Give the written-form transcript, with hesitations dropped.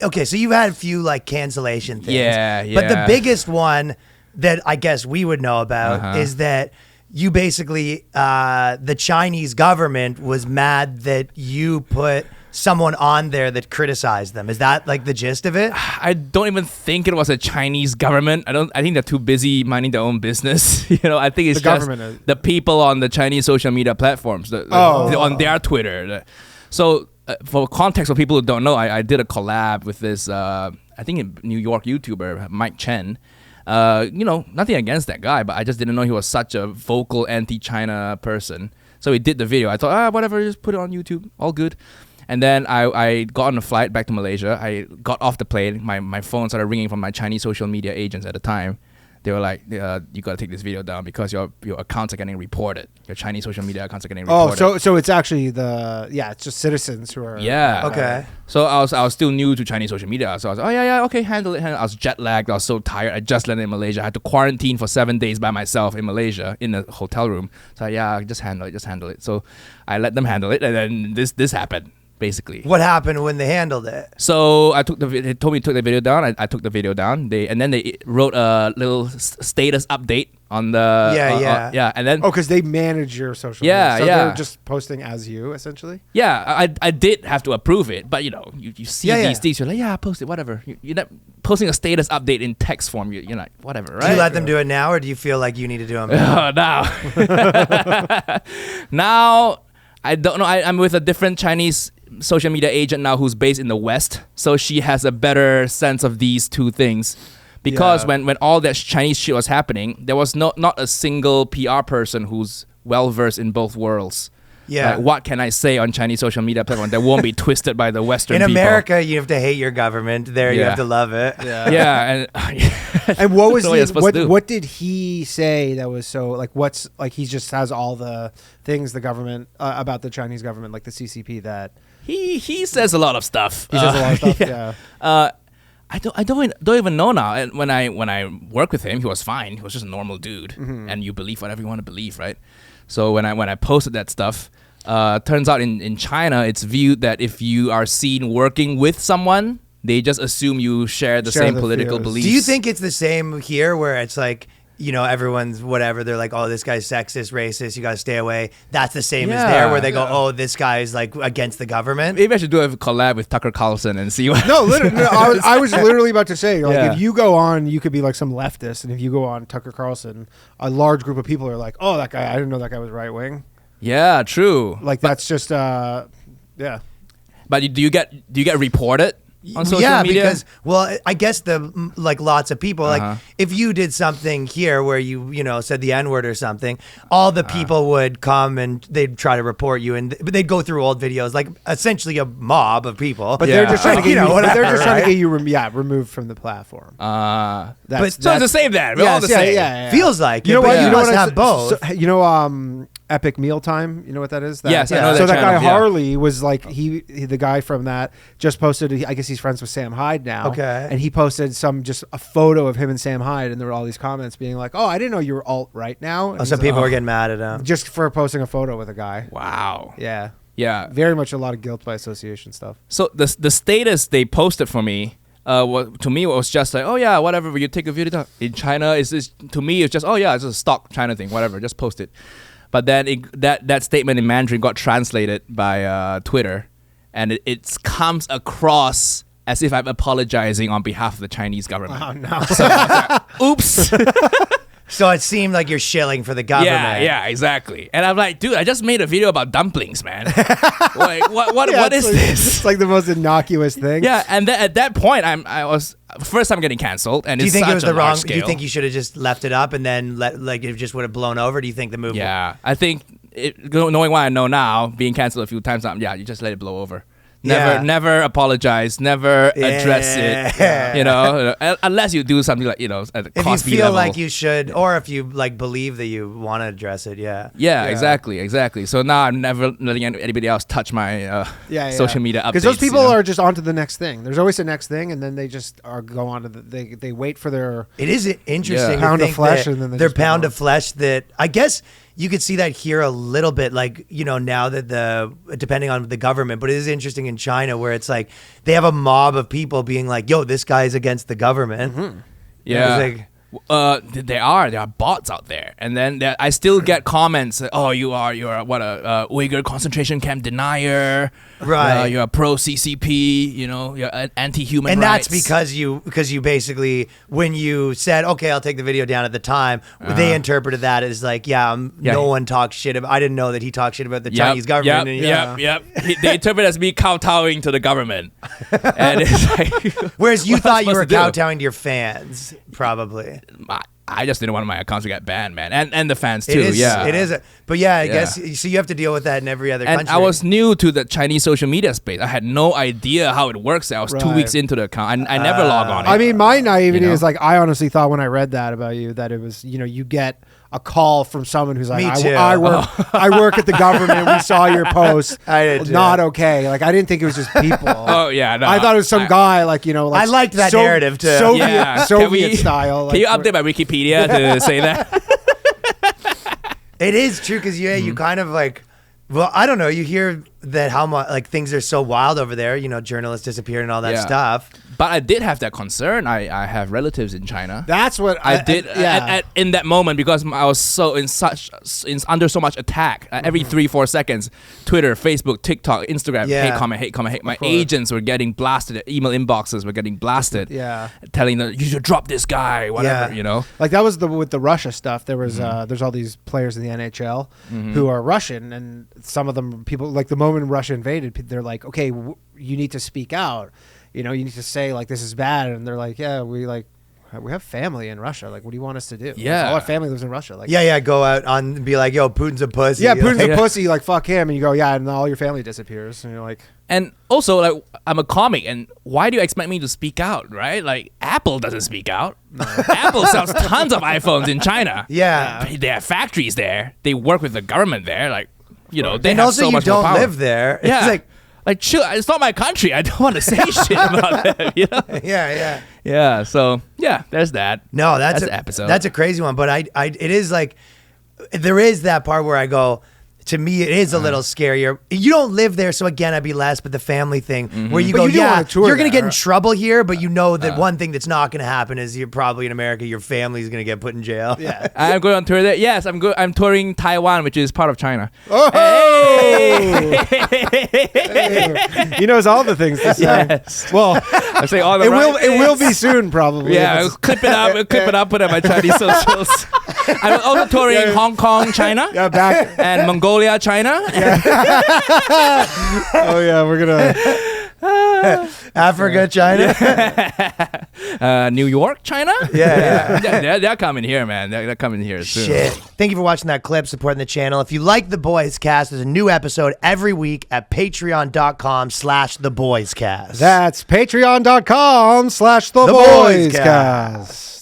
Okay, so you've had a few like cancellation things. Yeah. But the biggest one that I guess we would know about is that you basically, the Chinese government was mad that you put someone on there that criticized them. Is that like the gist of it? I don't even think it was a Chinese government. I think they're too busy minding their own business. I think it's just the people on the Chinese social media platforms on their Twitter. So for context, for people who don't know, I did a collab with this, I think a New York YouTuber, Mike Chen. Nothing against that guy, but I just didn't know he was such a vocal anti-China person. So he did the video. I thought, whatever, just put it on YouTube. All good. And then I got on a flight back to Malaysia. I got off the plane. My phone started ringing from my Chinese social media agents at the time. They were like, you got to take this video down because your accounts are getting reported. Your Chinese social media accounts are getting reported. Oh, so it's actually it's just citizens who are... Yeah. Okay. So I was still new to Chinese social media. So I was like, okay, handle it. I was jet lagged. I was so tired. I just landed in Malaysia. I had to quarantine for 7 days by myself in Malaysia in a hotel room. So just handle it. So I let them handle it. And then this happened. Basically, what happened when they handled it? So they told me to take the video down. I took the video down. Then they wrote a little status update on the and then because they manage your social media. So they're just posting as you essentially. Yeah, I did have to approve it, but you see these things, you're like, post it, whatever. You're not posting a status update in text form. You're like, whatever, right? Do you let them do it now, or do you feel like you need to do them now? Now I don't know. I'm with a different Chinese social media agent now who's based in the West, so she has a better sense of these two things. Because when all that Chinese shit was happening, there was not a single PR person who's well versed in both worlds. Yeah. Like, what can I say on Chinese social media platform that won't be twisted by the Western people? In America, you have to hate your government. There, you have to love it. Yeah. And what was what did he say that was so like? What's like? He just has all the things the government about the Chinese government, like the CCP. That he says a lot of stuff. He says a lot of stuff. Yeah. I don't even know now. And when I worked with him, he was fine. He was just a normal dude, and you believe whatever you want to believe, right? So when I posted that stuff, turns out in China, it's viewed that if you are seen working with someone, they just assume you share the same political beliefs. Do you think it's the same here, where it's like, everyone's whatever, they're like, oh, this guy's sexist, racist, you gotta stay away. That's the same as there, where they go, oh, this guy's like against the government. Maybe I should do a collab with Tucker Carlson and see what. No, literally, I was literally about to say, like, if you go on, you could be like some leftist, and if you go on Tucker Carlson, a large group of people are like, oh, that guy, I didn't know that guy was right wing. Yeah, true. Like, that's just But do you get reported on social media? Because, well, I guess lots of people, like if you did something here where you said the N-word or something, all the people would come and they'd try to report you, and they'd go through old videos, like essentially a mob of people. But they're just trying to get trying to get you removed from the platform. So it's the same then. We're all the same. Yeah. Feels like you know what? You must have both. So, Epic Mealtime, you know what that is? Yes, I know that so that channel, guy Harley was like the guy from that just posted. I guess he's friends with Sam Hyde now. Okay, and he posted just a photo of him and Sam Hyde, and there were all these comments being like, "Oh, I didn't know you were alt right now." And some people were getting mad at him just for posting a photo with a guy. Wow. Yeah. Very much a lot of guilt by association stuff. So the status they posted for me. To me, it was just like, oh yeah, whatever. You take a video in China, to me, it's just, oh yeah, it's a stock China thing, whatever. Just post it. But then that statement in Mandarin got translated by Twitter, and it comes across as if I'm apologizing on behalf of the Chinese government. Oh no! So I was like, oops. So it seemed like you're shilling for the government. Yeah, exactly. And I'm like, dude, I just made a video about dumplings, man. Like, what is this? It's like the most innocuous thing. Yeah, and at that point, I was first time getting canceled. And do you think it was the wrong? Scale. Do you think you should have just left it up and then it just would have blown over? Do you think the move? Yeah, I think knowing what I know now, being canceled a few times, you just let it blow over. Never apologize, never address it, unless you do something like, at the if Cosby you feel level. like you should, or if you like believe that you want to address it. Yeah, exactly. So now I'm never letting anybody else touch my social media updates. Because those people are just on to the next thing. There's always a next thing, and then they just go on to they wait for their It is interesting pound to of think flesh, that and then their pound of flesh that I guess you could see that here a little bit, like, you know, now that depending on the government, but it is interesting in China where it's like they have a mob of people being like, yo, this guy's against the government. Mm-hmm. Yeah. There are bots out there, and then I still get comments. Oh, you're what a Uyghur concentration camp denier, right? You're a pro CCP, you know, you're an anti-human and rights. That's because you basically, when you said, okay, I'll take the video down at the time, they interpreted that as like, no one talks shit about. I didn't know that he talked shit about the Chinese government. They interpret it as me kowtowing to the government, and it's like, whereas you thought you were kowtowing to your fans, probably. I just didn't want my accounts to get banned, man, and the fans too. It is. But I guess so. You have to deal with that in every other country. And I was new to the Chinese social media space. I had no idea how it works. I was 2 weeks into the account. I never log on. I mean, my naivety is like, I honestly thought when I read that about you that it was, you know, you get a call from someone who's like, I work at the government. We saw your post. I did too. Not okay. Like, I didn't think it was just people. Oh yeah, no, I thought it was some guy, like, you know, like, I liked that narrative too. Soviet style. Like, can you update my Wikipedia to say that? It is true because you kind of like, well, I don't know. You hear that how much like things are so wild over there. You know, journalists disappeared and all that stuff. But I did have that concern. I have relatives in China. That's what I did in that moment because I was so under so much attack. Every 3-4 seconds, Twitter, Facebook, TikTok, Instagram, hate comment. My agents were getting blasted. Email inboxes were getting blasted. Telling them you should drop this guy, whatever. You know, like that was with the Russia stuff. There was there's all these players in the NHL who are Russian, and some of them people like the moment Russia invaded, they're like, okay, you need to speak out. You know, you need to say like this is bad, and they're like, yeah, we have family in Russia. Like, what do you want us to do? Yeah, all our family lives in Russia. Like, go out and be like, yo, Putin's a pussy. Yeah, Putin's a pussy. Like, fuck him. And you go, yeah, and all your family disappears. And you're like, and also like, I'm a comic, and why do you expect me to speak out? Right? Like, Apple doesn't speak out. No. Apple sells tons of iPhones in China. Yeah, they have factories there. They work with the government there. Like, you know, they and have also so much you more don't power. live there. Yeah. It's like chill. It's not my country. I don't want to say shit about them. You know? Yeah. So there's that. No, that's an episode. That's a crazy one. But it is like there is that part where I go. To me, it is a little scarier. You don't live there, so again, I'd be less. But the family thing, where you go, you're going to get in trouble here, but you know that one thing that's not going to happen is you're probably in America, your family's going to get put in jail. Yeah, I'm going on tour there. Yes, I'm good. I'm touring Taiwan, which is part of China. Oh, hey! He knows all the things to say. Yes. Well, I say all the. It will be soon, probably. Yeah, I'll clip it up, put it on my Chinese socials. I'm also touring Hong Kong, China. Yeah, back and Mongolia, China. Yeah. Oh yeah, we're gonna Africa, China, New York, China. Yeah. They're coming here, man. They're coming here soon. Shit. Thank you for watching that clip, supporting the channel. If you like the Boyscast, there's a new episode every week at patreon.com/theboyscast. That's patreon.com/theboyscast.